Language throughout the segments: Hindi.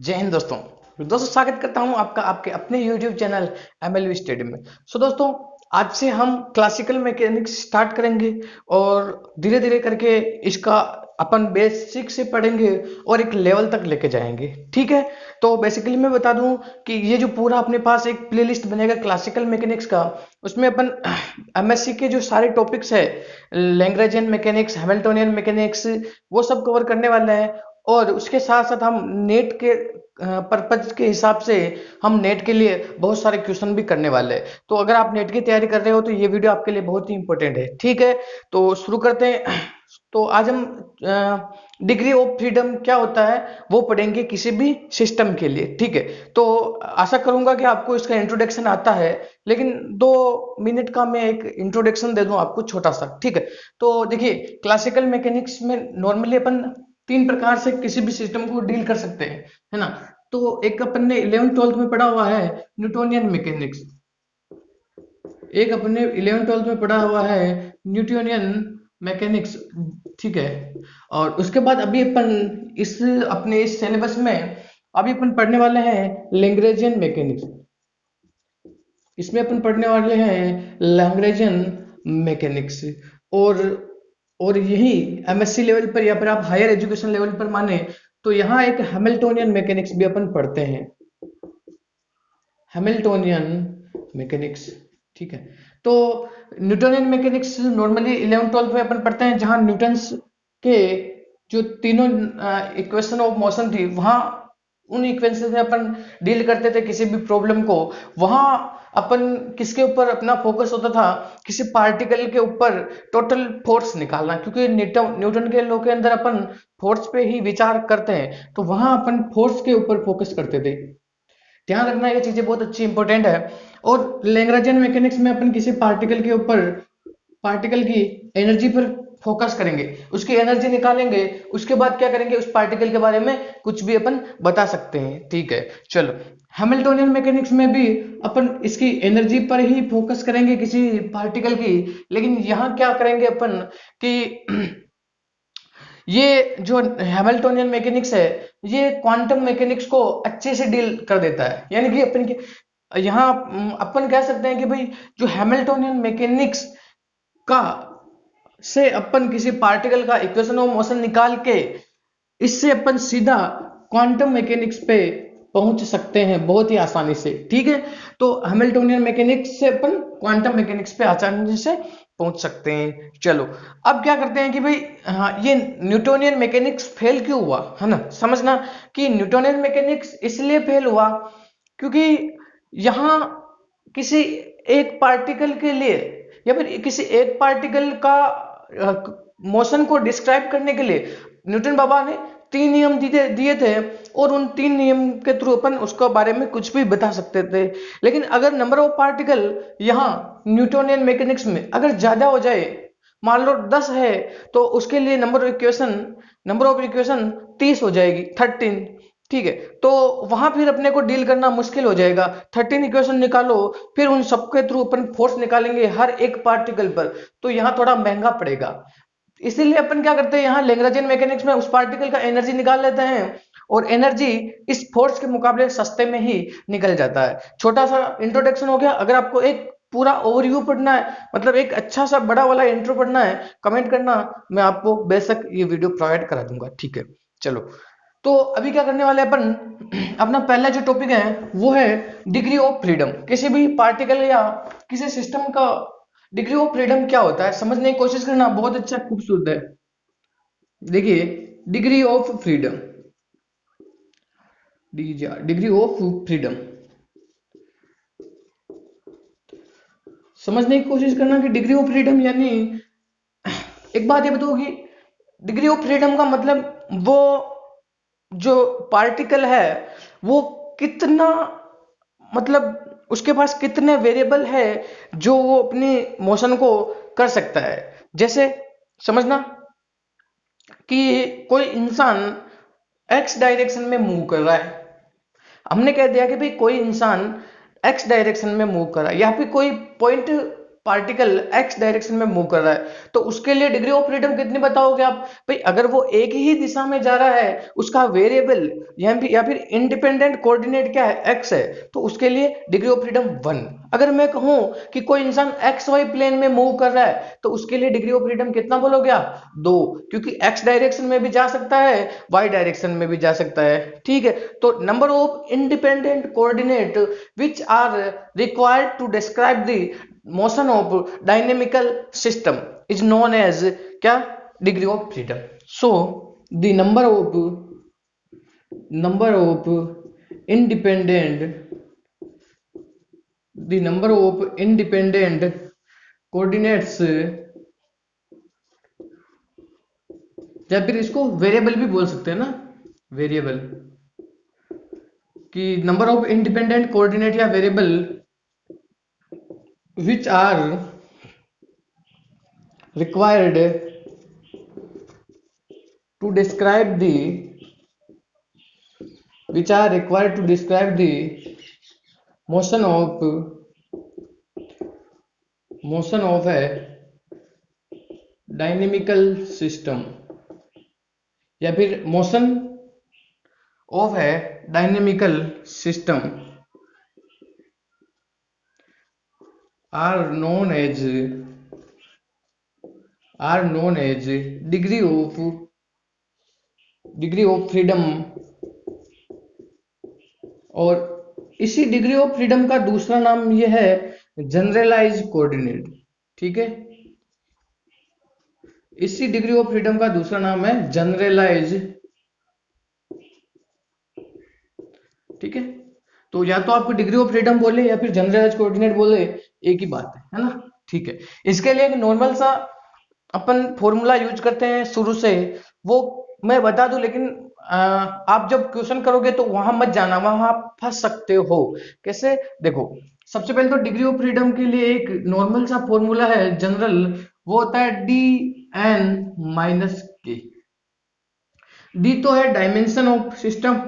जय हिंद दोस्तों स्वागत करता हूं आपका आपके अपने YouTube चैनल MLV स्टडी में। दोस्तों, आज से हम क्लासिकल मैकेनिक्स स्टार्ट करेंगे और धीरे धीरे करके इसका अपन बेसिक से पढ़ेंगे और एक लेवल तक लेके जाएंगे। ठीक है, तो बेसिकली मैं बता दूं कि ये जो पूरा अपने पास एक प्लेलिस्ट बनेगा क्लासिकल मैकेनिक्स का, उसमें अपन MSc के जो सारे टॉपिक्स है, लैग्रेंजियन मैकेनिक्स, हैमिल्टोनियन मैकेनिक्स, वो सब कवर करने वाले हैं। और उसके साथ साथ हम नेट के पर्पज के हिसाब से हम नेट के लिए बहुत सारे क्वेश्चन भी करने वाले हैं। तो अगर आप नेट की तैयारी कर रहे हो तो ये वीडियो आपके लिए बहुत ही इंपॉर्टेंट है। ठीक है, तो शुरू करते हैं। तो आज हम डिग्री ऑफ फ्रीडम क्या होता है वो पढ़ेंगे किसी भी सिस्टम के लिए। ठीक है, तो आशा करूंगा कि आपको इसका इंट्रोडक्शन आता है, लेकिन 2 मिनट का मैं एक इंट्रोडक्शन दे दूं आपको छोटा सा। ठीक है, तो देखिए, क्लासिकल मैकेनिक्स में नॉर्मली अपन 3 प्रकार से किसी भी सिस्टम को डील कर सकते हैं, है ना। तो एक अपन ने 11th 12th में पढ़ा हुआ है न्यूटोनियन मैकेनिक्स, एक अपन ने 11th 12th में पढ़ा हुआ है न्यूटोनियन मैकेनिक्स। ठीक है, और उसके बाद अभी अपन इस अपने इस सिलेबस में अभी अपन पढ़ने वाले हैं लैग्रेंजियन मैकेनिक्स। इसमें अपन पढ़ने वाले हैं लैग्रेंजियन मैकेनिक्स। और और यही MSc लेवल पर या फिर आप हायर एजुकेशन लेवल पर माने तो यहाँ एक हैमिल्टोनियन मैकेनिक्स भी अपन पढ़ते हैं, हैमिल्टोनियन मैकेनिक्स। ठीक है, तो Newtonian mechanics normally 11th 12th में अपन पढ़ते हैं, जहां न्यूटन्स के जो तीनों इक्वेशन ऑफ मोशन थी, वहां उन इक्वेशन से अपन डील करते थे किसी भी प्रॉब्लम को। वहां अपन किसके ऊपर अपना फोकस होता था, किसी पार्टिकल के ऊपर टोटल फोर्स निकालना, क्योंकि न्यूटन के लॉ के अंदर अपन फोर्स पे ही विचार करते हैं, तो वहां अपन फोर्स के ऊपर फोकस करते थे। ध्यान रखना, ये चीजें बहुत अच्छी इंपॉर्टेंट है। और लैग्रेंजियन मैकेनिक्स में अपन किसी पार्टिकल के ऊपर पार्टिकल की एनर्जी पर फोकस करेंगे, उसकी एनर्जी निकालेंगे, उसके बाद क्या करेंगे, उस पार्टिकल के बारे में कुछ भी अपन बता सकते हैं। ठीक है, चलो, हैमिल्टोनियन मैकेनिक्स में भी अपन इसकी एनर्जी पर ही फोकस करेंगे किसी पार्टिकल की, लेकिन यहाँ क्या करेंगे अपन कि ये जो हैमिल्टोनियन मैकेनिक्स है, ये क्वांटम मैकेनिक्स को अच्छे से डील कर देता है। यानी कि अपन के यहाँ अपन कह सकते हैं कि भाई, जो हैमिल्टोनियन मैकेनिक्स का से अपन किसी पार्टिकल का इक्वेशन ऑफ मोशन निकाल के इससे अपन सीधा क्वांटम मैकेनिक्स पे पहुंच सकते हैं बहुत ही आसानी से। ठीक है, तो हैमिल्टोनियन मैकेनिक्स से अपन क्वांटम मैकेनिक्स पे आसानी से पहुंच सकते हैं। चलो, अब क्या करते हैं कि भाई, हाँ, ये न्यूटोनियन मैकेनिक्स फेल क्यों हुआ, है ना। समझना कि न्यूटोनियन मैकेनिक्स इसलिए फेल हुआ क्योंकि यहाँ किसी एक पार्टिकल के लिए या फिर किसी एक पार्टिकल का मोशन को डिस्क्राइब करने के लिए न्यूटन बाबा ने 3 नियम दिए दिए थे, और उन 3 नियम के थ्रू अपन उसके बारे में कुछ भी बता सकते थे। लेकिन अगर नंबर ऑफ पार्टिकल यहाँ न्यूटोनियन मैकेनिक्स में अगर ज्यादा हो जाए, मान लो 10 है, तो उसके लिए नंबर ऑफ इक्वेशन 30 हो जाएगी, 13। ठीक है, तो वहां फिर अपने को डील करना मुश्किल हो जाएगा। 13 इक्वेशन निकालो, फिर उन सबके थ्रू अपन फोर्स निकालेंगे हर एक पार्टिकल पर, तो यहाँ थोड़ा महंगा पड़ेगा। इसीलिए अपन क्या करते हैं, यहाँ लैग्रेंजियन मैकेनिक्स में उस पार्टिकल का एनर्जी निकाल लेते हैं, और एनर्जी इस फोर्स के मुकाबले सस्ते में ही निकल जाता है। छोटा सा इंट्रोडक्शन हो गया। अगर आपको एक पूरा ओवरव्यू पढ़ना है, मतलब एक अच्छा सा बड़ा वाला इंट्रो पढ़ना है, कमेंट करना, मैं आपको बेशक ये वीडियो प्रोवाइड करा दूंगा। ठीक है, चलो, तो अभी क्या करने वाले हैं अपन, अपना पहला जो टॉपिक है वो है डिग्री ऑफ फ्रीडम। किसी भी पार्टिकल या किसी सिस्टम का डिग्री ऑफ फ्रीडम क्या होता है समझने की कोशिश करना, बहुत अच्छा खूबसूरत है। देखिए, degree of freedom, degree of freedom समझने की कोशिश करना कि डिग्री ऑफ फ्रीडम यानी, एक बात ये बताओ कि डिग्री ऑफ फ्रीडम का मतलब वो जो पार्टिकल है वो कितना, मतलब उसके पास कितने वेरिएबल है जो वो अपनी मोशन को कर सकता है। जैसे समझना कि कोई इंसान एक्स डायरेक्शन में मूव कर रहा है, हमने कह दिया कि भाई कोई इंसान एक्स डायरेक्शन में मूव कर रहा है, या फिर कोई पॉइंट पार्टिकल एक्स डायरेक्शन में मूव कर रहा है, तो उसके लिए डिग्री ऑफ फ्रीडम कितनी बताओगे आप भाई? अगर वो एक ही दिशा में जा रहा है, उसका वेरिएबल या फिर इंडिपेंडेंट कोऑर्डिनेट क्या है, एक्स है, तो उसके लिए डिग्री ऑफ फ्रीडम 1। अगर मैं कहूं कि कोई इंसान एक्स वाई प्लेन में मूव कर रहा है, तो उसके लिए डिग्री ऑफ फ्रीडम कितना बोलोगे आप? 2, क्योंकि एक्स डायरेक्शन में भी जा सकता है, वाई डायरेक्शन में भी जा सकता है। ठीक है, तो number of independent coordinate which are required to describe the motion of dynamical system is known as क्या? Degree of freedom. So the number of independent coordinates, या फिर इसको वेरिएबल भी बोल सकते हैं ना, वेरिएबल, कि नंबर ऑफ इंडिपेंडेंट कोऑर्डिनेट या variable which are required to describe the motion of a dynamical system, या फिर motion of a dynamical system are known as degree of freedom, और इसी डिग्री ऑफ फ्रीडम का दूसरा नाम यह है जनरलाइज कोऑर्डिनेट। ठीक है, इसी डिग्री ऑफ फ्रीडम का दूसरा नाम है जनरलाइज। ठीक है, तो या तो आपको डिग्री ऑफ फ्रीडम बोले या फिर जनरलाइज कोऑर्डिनेट बोले, एक ही बात है ना। ठीक है, इसके लिए एक नॉर्मल सा अपन फॉर्मूला यूज करते हैं शुरू से, वो मैं बता दूं, लेकिन आप जब क्वेश्चन करोगे तो वहां मत जाना, वहां आप फंस सकते हो। कैसे? देखो, सबसे पहले तो डिग्री ऑफ फ्रीडम के लिए एक नॉर्मल सा फॉर्मूला है जनरल, वो होता है डी एन माइनस के। डी तो है डायमेंशन ऑफ सिस्टम,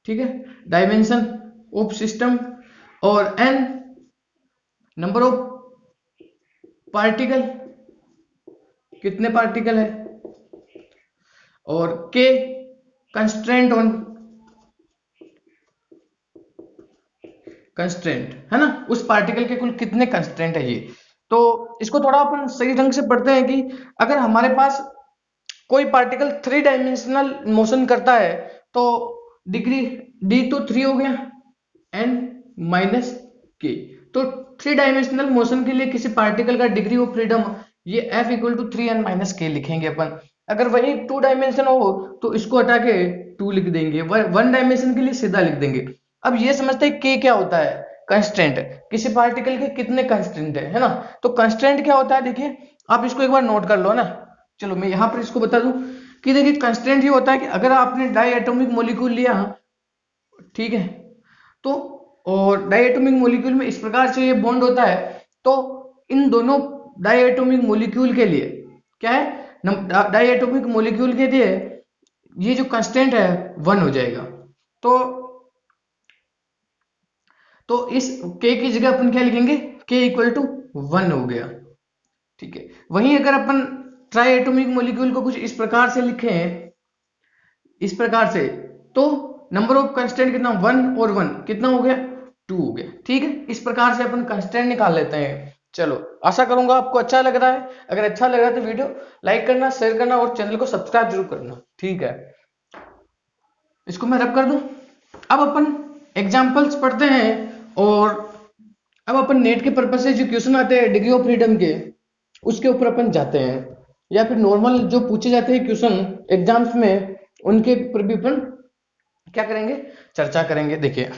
ठीक है, डायमेंशन ऑफ सिस्टम, और एन नंबर ऑफ पार्टिकल, कितने पार्टिकल है, और के कंस्ट्रेंट ऑन कंस्ट्रेंट, है ना, उस पार्टिकल के कुल कितने कंस्ट्रेंट है ये। तो इसको थोड़ा अपन सही ढंग से पढ़ते हैं कि अगर हमारे पास कोई पार्टिकल 3 डायमेंशनल मोशन करता है, तो डिग्री डी तो 3 हो गया, एन माइनस के। तो 3 डायमेंशनल मोशन के लिए किसी पार्टिकल का डिग्री ऑफ फ्रीडम ये F equal to 3 N minus K लिखेंगे अपन। अगर वही 2 डायमेंशन हो तो इसको हटा के 2 लिख देंगे, 1 डायमेंशन के लिए सीधा लिख देंगे। अब ये समझते हैं के क्या होता है, कंस्ट्रेंट, किसी पार्टिकल के कितने कंस्ट्रेंट है ना। तो कंस्ट्रेंट क्या होता है, देखिए आप इसको एक बार नोट कर लो ना। चलो मैं यहां पर इसको बता दूं कि देखिए कंस्ट्रेंट ये होता है कि अगर आपने डाई एटॉमिक मॉलिक्यूल लिया, ठीक है, तो और डाई एटॉमिक मॉलिक्यूल में इस प्रकार से ये बॉन्ड होता है, तो इन दोनों डाई एटॉमिक मॉलिक्यूल के लिए क्या है, डाई एटॉमिक मॉलिक्यूल के लिए ये जो कंस्टेंट है 1 हो जाएगा। तो इस k की जगह अपन क्या लिखेंगे, k इक्वल टू 1 हो गया। ठीक है, वहीं अगर अपन ट्राई एटॉमिक मॉलिक्यूल को कुछ इस प्रकार से लिखें, इस प्रकार से, तो नंबर ऑफ कंस्टेंट कितना, 1 और 1 कितना हो गया, 2 हो गया। ठीक है, इस प्रकार से अपन कंस्टेंट निकाल लेते हैं। चलो, आशा करूंगा आपको अच्छा लग रहा है। अगर अच्छा लग रहा है तो वीडियो लाइक करना, शेयर करना और चैनल को सब्सक्राइब जरूर करना। ठीक है, इसको मैं रब कर दूं। अब अपन एग्जाम्पल्स पढ़ते हैं, और अब अपन नेट के पर्पज से जो क्वेश्चन आते हैं डिग्री ऑफ फ्रीडम के, उसके ऊपर अपन जाते हैं, या फिर नॉर्मल जो पूछे जाते हैं क्वेश्चन एग्जाम्स में, उनके ऊपर भी अपन क्या करेंगे, चर्चा करेंगे। देखिए,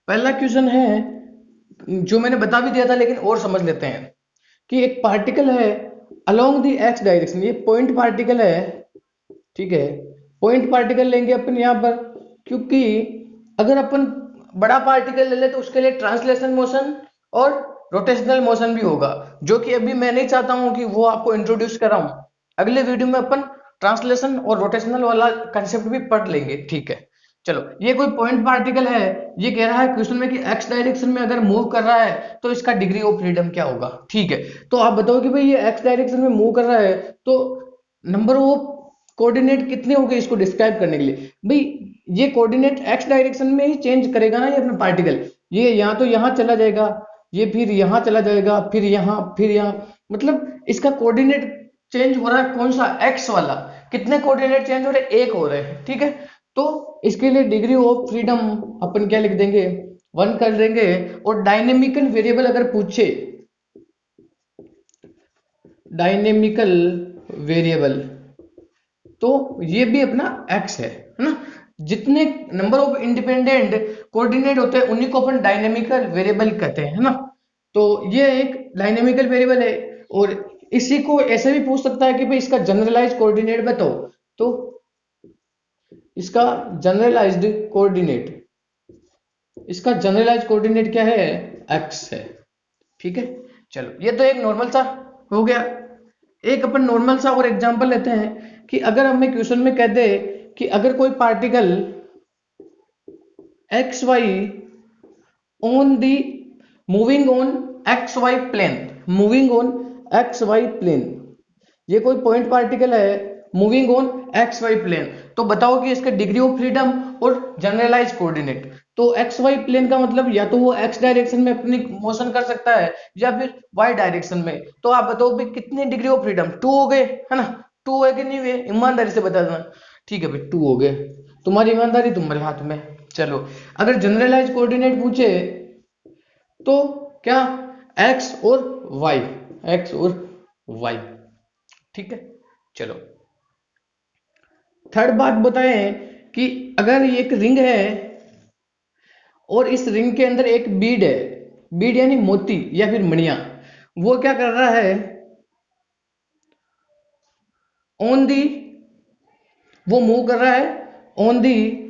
पहला क्वेश्चन है जो मैंने बता भी दिया था, लेकिन और समझ लेते हैं कि एक पार्टिकल है अलोंग द एक्स डायरेक्शन, ये पॉइंट पार्टिकल है। ठीक है, पॉइंट पार्टिकल लेंगे अपन यहाँ पर, क्योंकि अगर अपन बड़ा पार्टिकल ले ले तो उसके लिए ट्रांसलेशन मोशन और रोटेशनल मोशन भी होगा, जो कि अभी मैं नहीं चाहता हूं कि वो आपको इंट्रोड्यूस कराऊं। अगले वीडियो में अपन ट्रांसलेशन और रोटेशनल वाला कंसेप्ट भी पढ़ लेंगे। ठीक है, चलो, ये कोई पॉइंट पार्टिकल है, ये कह रहा है क्वेश्चन में कि एक्स डायरेक्शन में अगर मूव कर रहा है तो इसका डिग्री ऑफ फ्रीडम क्या होगा। ठीक है, तो आप बताओ कि भाई ये एक्स डायरेक्शन में मूव कर रहा है तो नंबर ऑफ कोऑर्डिनेट कितने होंगे इसको डिस्क्राइब करने के लिए। भाई ये कोऑर्डिनेट एक्स डायरेक्शन में ही चेंज करेगा ना ये अपना पार्टिकल, ये यहाँ तो यहाँ चला जाएगा, ये फिर यहाँ चला जाएगा, फिर यहाँ, मतलब इसका कोऑर्डिनेट चेंज हो रहा है कौन सा, एक्स वाला। कितने कोऑर्डिनेट चेंज हो रहे हैं, एक हो रहे हैं। ठीक है, तो इसके लिए डिग्री ऑफ फ्रीडम अपन क्या लिख देंगे, 1 कर देंगे। और डायनेमिकल वेरिएबल अगर पूछे, डायनेमिकल वेरिएबल, तो ये भी अपना x है ना। जितने नंबर ऑफ इंडिपेंडेंट कोऑर्डिनेट होते हैं उन्हीं को अपन डायनेमिकल वेरिएबल कहते हैं, है ना। तो ये एक डायनेमिकल वेरिएबल है। और इसी को ऐसे भी पूछ सकता है कि भाई इसका जनरलाइज कोऑर्डिनेट बताओ, तो इसका जनरलाइज्ड कोऑर्डिनेट, इसका जनरलाइज्ड कोऑर्डिनेट क्या है, x है। ठीक है, चलो ये तो एक नॉर्मल सा हो गया। एक अपन नॉर्मल सा और एग्जांपल लेते हैं कि अगर हमें क्वेश्चन में कहते हैं कि अगर कोई particle X Y on the moving on X Y plane, moving on X Y plane, ये कोई पॉइंट पार्टिकल है moving on X Y plane, तो बताओ कि इसके डिग्री ऑफ फ्रीडम और जनरलाइज कोऑर्डिनेट। तो एक्स वाई प्लेन का मतलब या तो वो एक्स डायरेक्शन में अपनी मोशन कर सकता है या फिर वाई डायरेक्शन में। तो आप बताओ भाई कितने डिग्री ऑफ फ्रीडम, 2 हो गए, है ना। 2 है कि नहीं हुए, ईमानदारी से बता देना। ठीक है भाई, 2 हो गए, तुम्हारी ईमानदारी तुम्हारे हाथ में। चलो, अगर जनरलाइज कोऑर्डिनेट पूछे तो क्या, एक्स और वाई, एक्स और वाई। ठीक है, चलो थर्ड बात बताएं कि अगर ये एक रिंग है और इस रिंग के अंदर एक बीड है, बीड यानी मोती या फिर मणिया, वो क्या कर रहा है, ऑन दी, वो मूव कर रहा है ऑन दी,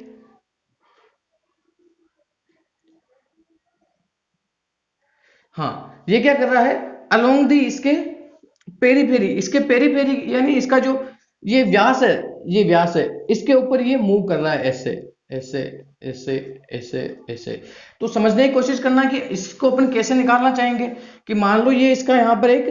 हाँ ये क्या कर रहा है, अलोंग दी, इसके पेरीफेरी, इसके पेरीफेरी यानी इसका जो ये व्यास है, ये व्यास है, इसके ऊपर ये मूव कर रहा है ऐसे ऐसे ऐसे ऐसे ऐसे। तो समझने की कोशिश करना कि इसको अपन कैसे निकालना चाहेंगे कि मान लो ये इसका यहाँ पर एक,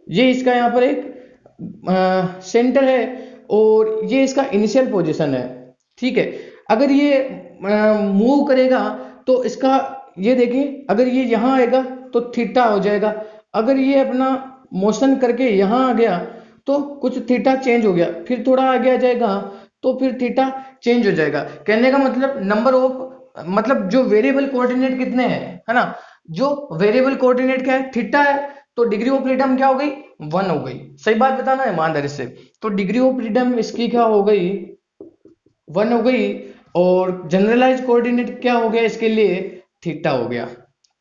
ये इसका यहाँ पर एक सेंटर है और ये इसका इनिशियल पोजीशन है। ठीक है, अगर ये मूव करेगा तो इसका, ये देखिए अगर ये यहाँ आएगा तो थीटा हो जाएगा, अगर ये अपना मोशन करके यहाँ आ गया तो कुछ थीटा चेंज हो गया, फिर थोड़ा आगे आ जाएगा तो फिर थीटा चेंज हो जाएगा। कहने का मतलब नंबर ऑफ, मतलब जो वेरिएबल कोऑर्डिनेट कितने हैं, है ना, जो वेरिएबल कोऑर्डिनेट क्या है, थीटा है, तो डिग्री ऑफ फ्रीडम क्या हो गई, 1 हो गई। सही बात बताना है ईमानदारी से। तो डिग्री ऑफ फ्रीडम इसकी क्या हो गई, 1 हो गई। और जनरलाइज कोऑर्डिनेट क्या हो गया इसके लिए, थीटा हो गया।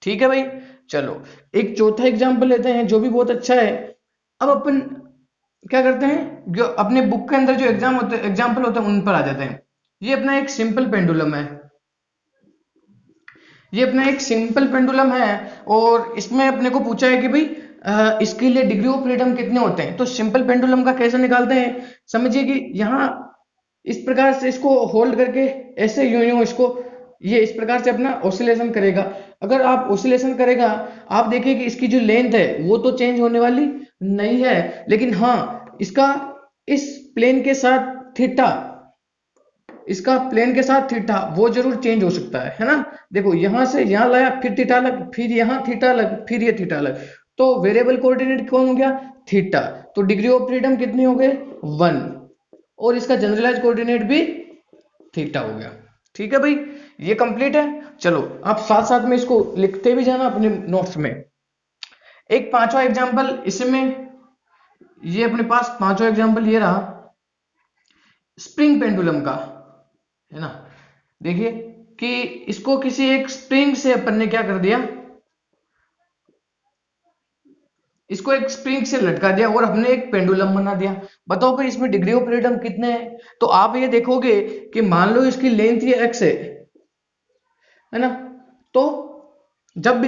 ठीक है भाई, चलो एक चौथा एग्जांपल लेते हैं जो भी बहुत अच्छा है। अब अपन क्या करते हैं, जो अपने बुक के अंदर जो एग्जाम्पल होते हैं उन पर आ जाते हैं। ये अपना एक सिंपल पेंडुलम है, ये अपना एक सिंपल पेंडुलम है और इसमें अपने को पूछा है कि भाई इसके लिए डिग्री ऑफ फ्रीडम कितने होते हैं। तो सिंपल पेंडुलम का कैसे निकालते हैं, समझिए कि यहाँ इस प्रकार से इसको होल्ड करके ऐसे यूं यूं इसको, ये इस प्रकार से अपना ऑसिलेशन करेगा। अगर आप ऑसिलेशन करेगा, आप देखिए कि इसकी जो लेंथ है वो तो चेंज होने वाली नहीं है, लेकिन हाँ इसका इस प्लेन के साथ थीटा, इसका प्लेन के साथ थीटा वो जरूर चेंज हो सकता है ना। देखो यहां से यहां लाया, फिर थीटा लग, फिर यहाँ थीटा लग, फिर ये थीटा लग, तो वेरिएबल कोऑर्डिनेट कौन हो गया, थीटा। तो डिग्री ऑफ फ्रीडम कितने हो गए, 1, और इसका जनरलाइज कोऑर्डिनेट भी थीटा हो गया। ठीक है भाई, ये कंप्लीट है। चलो आप साथ साथ में इसको लिखते भी जाना अपने नोट्स में। एक पांचवा एग्जांपल इसमें, ये अपने पास पांचवा एग्जांपल ये रहा स्प्रिंग पेंडुलम का, है ना। देखिए कि इसको किसी एक स्प्रिंग से अपन ने क्या कर दिया, इसको एक स्प्रिंग से लटका दिया और हमने एक पेंडुलम बना दिया। बताओ भाई इसमें डिग्री ऑफ फ्रीडम कितने हैं। तो आप ये देखोगे कि मान लो इसकी लेंथ ये x है ना, तो जब भी,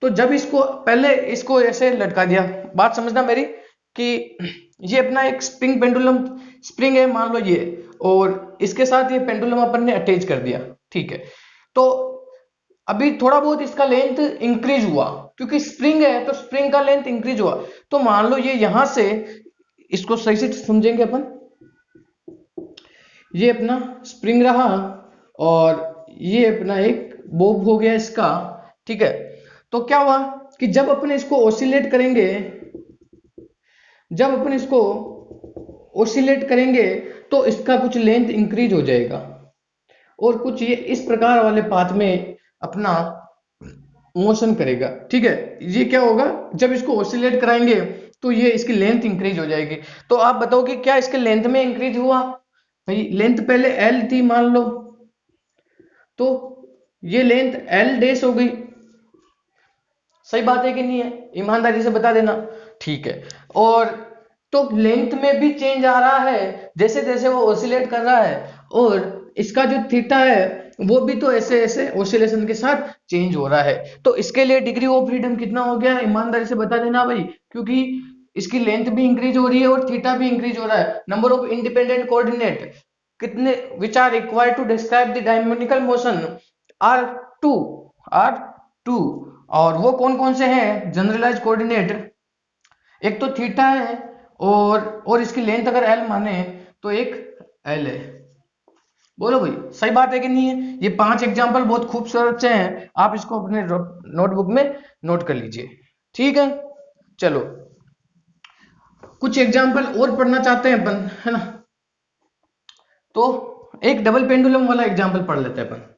तो जब इसको पहले इसको ऐसे लटका दिया, बात समझना मेरी, कि ये अपना एक स्प्रिंग पेंडुलम, स्प्रिंग है मान लो ये, और इसके साथ ये पेंडुलम अपन ने अटैच कर दिया। ठीक है, तो अभी थोड़ा बहुत इसका लेंथ इंक्रीज हुआ, क्योंकि स्प्रिंग है तो स्प्रिंग का लेंथ इंक्रीज हुआ। तो मान लो ये यहां से, इसको सही से समझेंगे अपन, ये अपना स्प्रिंग रहा और ये अपना एक बोब हो गया इसका। ठीक है, तो क्या हुआ कि जब अपन इसको ओसिलेट करेंगे, जब अपन इसको ओसिलेट करेंगे तो इसका कुछ लेंथ इंक्रीज हो जाएगा और कुछ ये इस प्रकार वाले पाथ में अपना मोशन करेगा। ठीक है, ये क्या होगा, जब इसको ओसिलेट कराएंगे तो ये इसकी लेंथ इंक्रीज हो जाएगी। तो आप बताओ कि क्या इसके लेंथ में इंक्रीज हुआ? भाई लेंथ पहले एल थी मान लो, तो ये लेंथ एल डैश हो गई। सही बात है कि नहीं है? ईमानदारी से बता देना। ठीक है, और तो लेंथ में भी चेंज आ रहा है जैसे जैसे वो ओसिलेट कर रहा है, और इसका जो थीटा है वो भी तो ऐसे ऐसे ओसिलेशन के साथ चेंज हो रहा है। तो इसके लिए डिग्री ऑफ फ्रीडम कितना हो गया, ईमानदारी से बता देना भाई, क्योंकि इसकी लेंथ भी इंक्रीज हो रही है और थीटा भी इंक्रीज हो रहा है। नंबर ऑफ इंडिपेंडेंट कोऑर्डिनेट कितने which are required to describe the dynamical motion are two, are two. और वो कौन कौन से हैं जनरलाइज कोऑर्डिनेट? एक तो थीटा है और इसकी लेंथ अगर एल माने तो एक एल है। बोलो भाई सही बात है कि नहीं है? ये 5 एग्जाम्पल बहुत खूबसूरत से हैं, आप इसको अपने नोटबुक में नोट कर लीजिए। ठीक है, चलो कुछ एग्जाम्पल और पढ़ना चाहते हैं अपन, है ना? तो एक डबल पेंडुलम वाला एग्जाम्पल पढ़ लेते हैं अपन।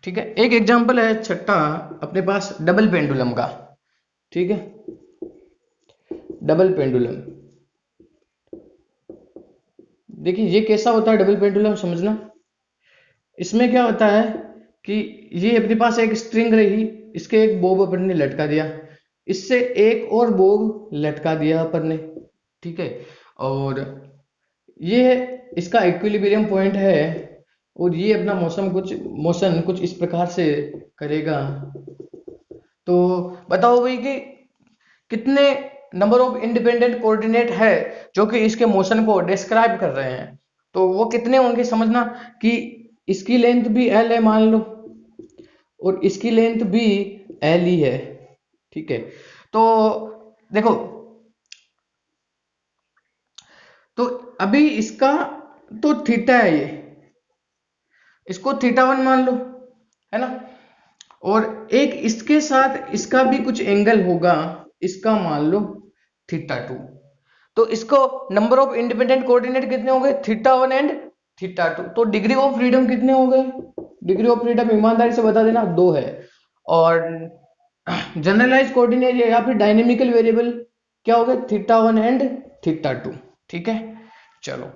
ठीक है, एक एग्जाम्पल है छठा अपने पास डबल पेंडुलम का। ठीक है, डबल पेंडुलम, देखिए ये कैसा होता है डबल पेंडुलम, समझना। इसमें क्या होता है कि ये अपने पास एक स्ट्रिंग रही, इसके एक बोब अपन ने लटका दिया, इससे एक और बोब लटका दिया अपन ने। ठीक है, और ये इसका इक्विलिब्रियम पॉइंट है और ये अपना मोशन कुछ इस प्रकार से करेगा। तो बताओ भाई कि कितने नंबर ऑफ इंडिपेंडेंट कोऑर्डिनेट है जो कि इसके मोशन को डिस्क्राइब कर रहे हैं। तो वो कितने होंगे, समझना कि इसकी लेंथ भी एल है मान लो और इसकी लेंथ भी एल ही है। ठीक है, तो देखो, तो अभी इसका तो थीटा है, ये इसको थीटा 1 मान लो, है ना? और एक इसके साथ इसका भी कुछ एंगल होगा, इसका मान लो थीटा 2। तो इसको नंबर ऑफ इंडिपेंडेंट कोऑर्डिनेट कितने हो गए, थीटा 1 एंड थीटा 2। तो डिग्री ऑफ फ्रीडम कितने हो गए? डिग्री ऑफ फ्रीडम ईमानदारी से बता देना 2 है। और जनरलाइज कोऑर्डिनेट या फिर डायनेमिकल वेरिएबल क्या हो गए, थीटा 1 एंड थीटा 2। ठीक है, चलो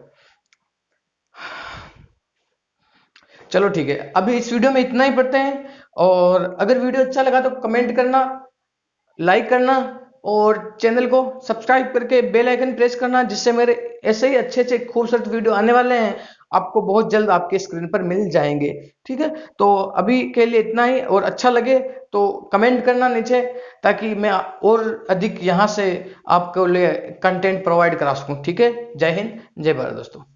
चलो ठीक है, अभी इस वीडियो में इतना ही पढ़ते हैं। और अगर वीडियो अच्छा लगा तो कमेंट करना, लाइक करना और चैनल को सब्सक्राइब करके बेल आइकन प्रेस करना, जिससे मेरे ऐसे ही अच्छे अच्छे खूबसूरत वीडियो आने वाले हैं आपको बहुत जल्द आपके स्क्रीन पर मिल जाएंगे। ठीक है, तो अभी के लिए इतना ही, और अच्छा लगे तो कमेंट करना नीचे, ताकि मैं और अधिक यहाँ से आपको लिए कंटेंट प्रोवाइड करा सकूँ। ठीक है, जय हिंद जय भारत दोस्तों।